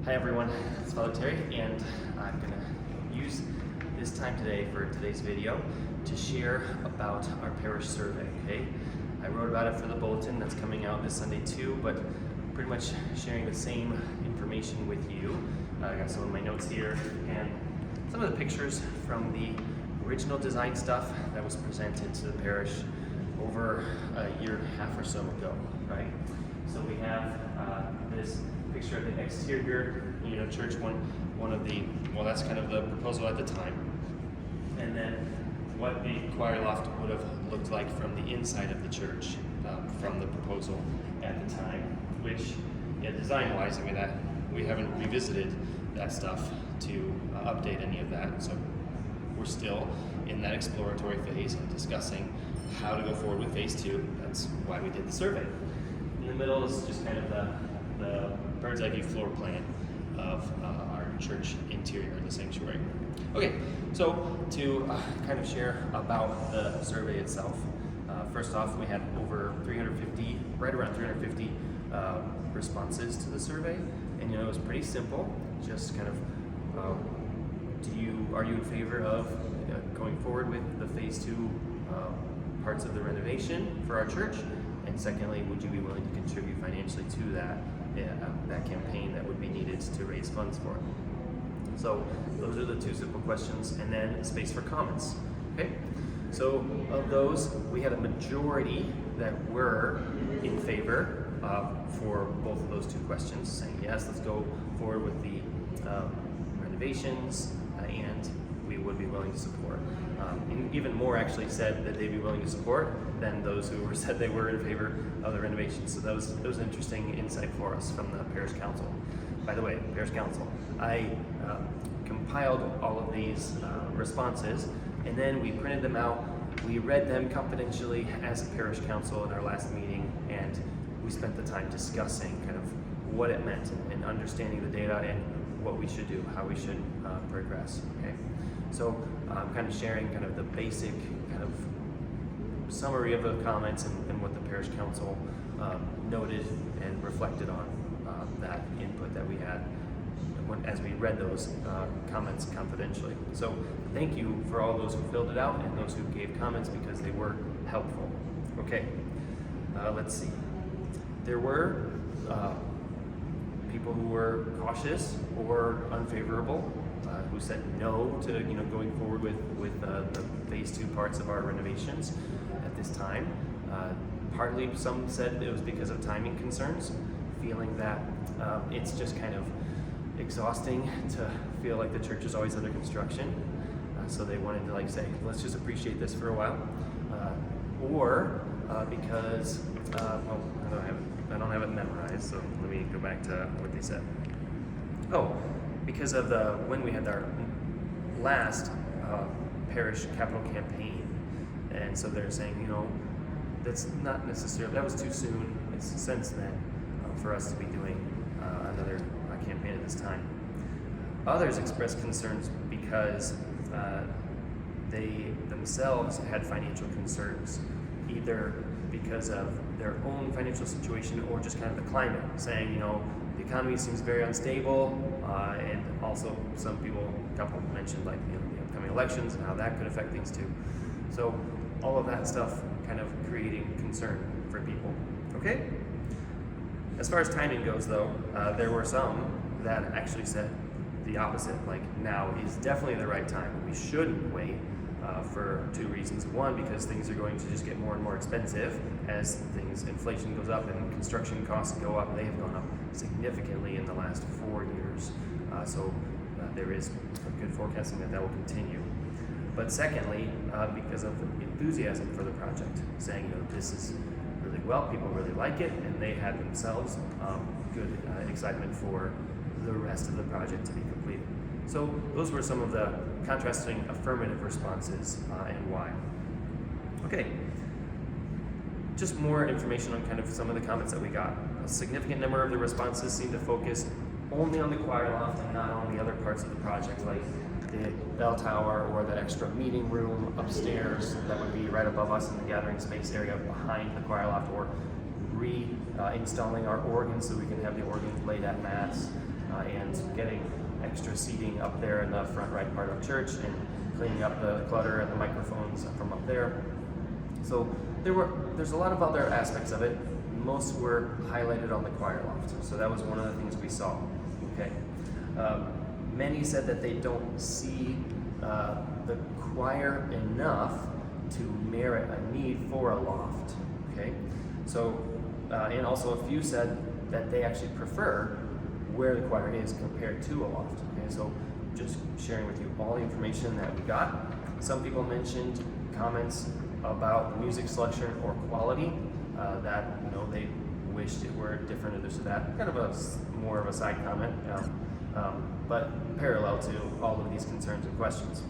Hi everyone, it's Father Terry, and I'm going to use this time today for today's video to share about our parish survey, okay? I wrote about it for the bulletin that's coming out this Sunday too, but pretty much sharing the same information with you. I got some of my notes here and some of the pictures from the original design stuff that was presented to the parish over a year and a half or so ago, right? So we have this picture of the exterior, church, one of the, well, that's kind of the proposal at the time. And then what the choir loft would have looked like from the inside of the church, from the proposal at the time, which, design-wise, that we haven't revisited that stuff to update any of that. So we're still in that exploratory phase and discussing how to go forward with phase 2. That's why we did the survey. In the middle is just kind of the bird's eye view floor plan of our church interior, the sanctuary. Okay, so to kind of share about the survey itself. First off, we had over 350, right around 350 responses to the survey, and it was pretty simple. Just kind of, are you in favor of going forward with the phase 2 parts of the renovation for our church? And secondly, would you be willing to contribute financially to that campaign that would be needed to raise funds for it? So those are the two simple questions, and then space for comments. Okay. So of those, we had a majority that were in favor for both of those two questions, saying yes, let's go forward with the renovations, and we would be willing to support. And even more actually said that they'd be willing to support than those who said they were in favor of the renovations. So that was an interesting insight for us from the parish council. By the way, parish council, I compiled all of these responses, and then we printed them out. We read them confidentially as a parish council in our last meeting, and we spent the time discussing kind of what it meant and understanding the data and what we should do, how we should progress. Okay, so I'm kind of sharing kind of the basic kind of summary of the comments and what the parish council noted and reflected on that input that we had as we read those comments confidentially. So thank you for all those who filled it out and those who gave comments, because they were helpful. Okay, let's see. There were people who were cautious or unfavorable, who said no to going forward with the phase 2 parts of our renovations at this time. Partly, some said it was because of timing concerns, feeling that it's just kind of exhausting to feel like the church is always under construction, so they wanted to say, let's just appreciate this for a while, or because I don't have it memorized, so let me go back to what they said. Oh, because of when we had our last parish capital campaign, and so they're saying, that's not necessarily, that was too soon. It's since then for us to be doing another campaign at this time. Others expressed concerns because they themselves had financial concerns, either because of their own financial situation or just kind of the climate, saying, the economy seems very unstable, and also a couple mentioned the upcoming elections and how that could affect things too. So all of that stuff kind of creating concern for people. Okay? As far as timing goes though, there were some that actually said the opposite, now is definitely the right time. We shouldn't wait for 2 reasons. One, because things are going to just get more and more expensive as inflation goes up and construction costs go up. They have gone up significantly in the last 4 years. So there is a good forecasting that will continue. But secondly, because of enthusiasm for the project, saying, this is really well, people really like it, and they had themselves good excitement for the rest of the project to be completed. So those were some of the contrasting affirmative responses and why. Okay, just more information on kind of some of the comments that we got. A significant number of the responses seem to focus only on the choir loft and not on the other parts of the project, like the bell tower or that extra meeting room upstairs that would be right above us in the gathering space area behind the choir loft, or reinstalling our organs so we can have the organs laid at Mass, and getting extra seating up there in the front right part of church and cleaning up the clutter and the microphones from up there. So there's a lot of other aspects of it. Most were highlighted on the choir loft. So that was one of the things we saw. Okay. Many said that they don't see the choir enough to merit a need for a loft. Okay. So, and also a few said that they actually prefer where the choir is compared to a loft. Okay. So just sharing with you all the information that we got. Some people mentioned comments about the music selection or quality, that they wished it were different or this or that. Kind of more of a side comment, but parallel to all of these concerns and questions.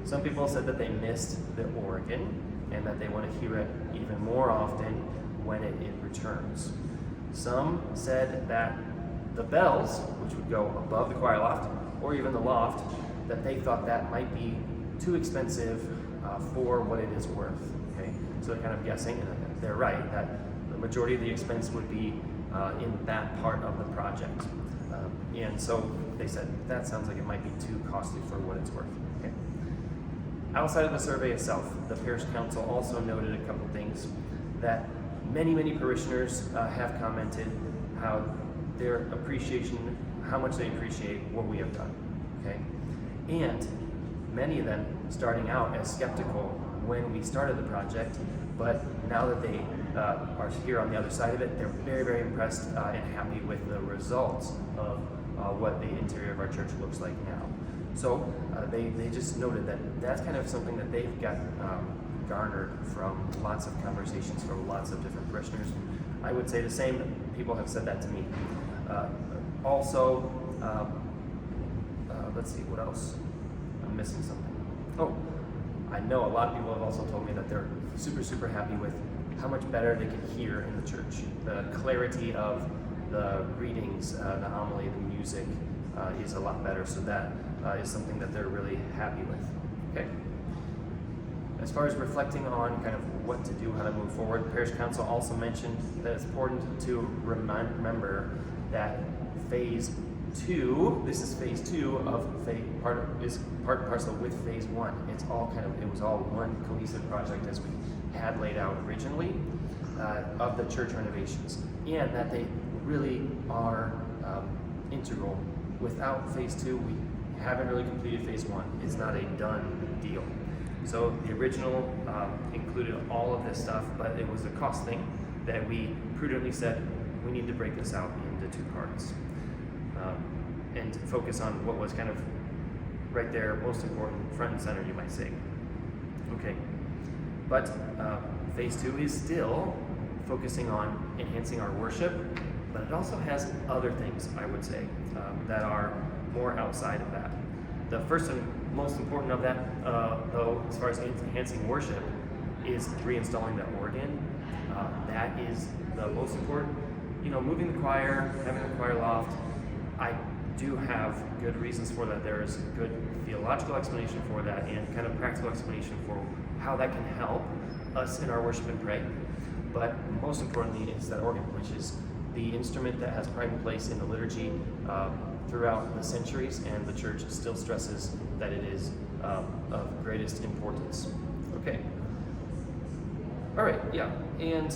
Some people said that they missed the organ and that they want to hear it even more often when it returns. Some said that the bells, which would go above the choir loft or even the loft, that they thought that might be too expensive for what it is worth. Okay, so they're kind of guessing, and they're right that the majority of the expense would be in that part of the project. And so they said that sounds like it might be too costly for what it's worth. Okay. Outside of the survey itself, the parish council also noted a couple things that many parishioners have commented how their appreciation, how much they appreciate what we have done. Okay, and many of them starting out as skeptical when we started the project, but now that they are here on the other side of it, they're very impressed and happy with the results of what the interior of our church looks like now. So they just noted that that's kind of something that they've got garnered from lots of conversations from lots of different parishioners. I would say the same. People have said that to me. Also, let's see, what else? I'm missing something. Oh, I know a lot of people have also told me that they're super happy with how much better they can hear in the church. The clarity of the readings, the homily, the music is a lot better. So that is something that they're really happy with. Okay. As far as reflecting on kind of what to do, how to move forward, the parish council also mentioned that it's important to remember that phase 2, this is phase 2 of part and parcel with phase 1. It was all one cohesive project as we had laid out originally of the church renovations, and that they really are integral. Without phase 2, we haven't really completed phase 1. It's not a done deal. So the original included all of this stuff, but it was a cost thing that we prudently said we need to break this out into 2 parts and focus on what was kind of right there, most important, front and center, you might say. Okay, but phase 2 is still focusing on enhancing our worship, but it also has other things, I would say, that are more outside of that. The first and most important of that, though, as far as enhancing worship, is reinstalling that organ. That is the most important. Moving the choir, having the choir loft, I do have good reasons for that. There is good theological explanation for that and kind of practical explanation for how that can help us in our worship and pray. But most importantly is that organ, which is the instrument that has pride and place in the liturgy throughout the centuries, and the church still stresses that it is of greatest importance. Okay. All right, yeah. And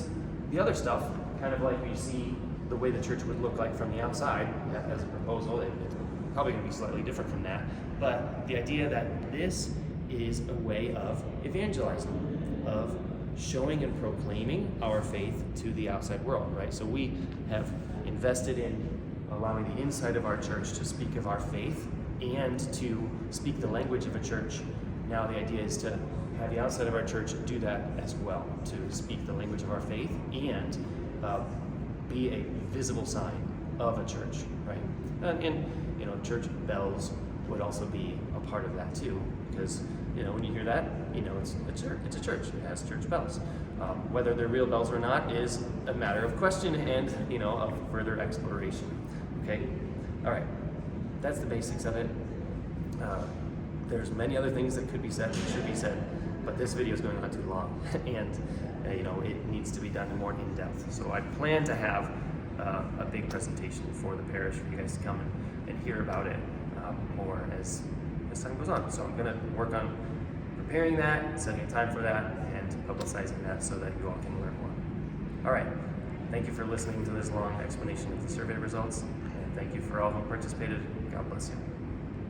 the other stuff, kind of like we see the way the church would look like from the outside as a proposal, it's probably going to be slightly different from that. But the idea that this is a way of evangelizing, of showing and proclaiming our faith to the outside world, right? So we have invested in allowing the inside of our church to speak of our faith and to speak the language of a church. Now the idea is to have the outside of our church do that as well, to speak the language of our faith and be a visible sign of a church, right? And church bells would also be a part of that too, because when you hear that, it's a church. It has church bells. Whether they're real bells or not is a matter of question and of further exploration. Okay, all right. That's the basics of it. There's many other things that could be said and should be said, but this video is going on too long, and it needs to be done more in depth. So I plan to have a big presentation for the parish for you guys to come and hear about it more as time goes on. So I'm going to work on preparing that, setting a time for that, and publicizing that so that you all can learn more. All right. Thank you for listening to this long explanation of the survey results, and thank you for all who participated. God bless you.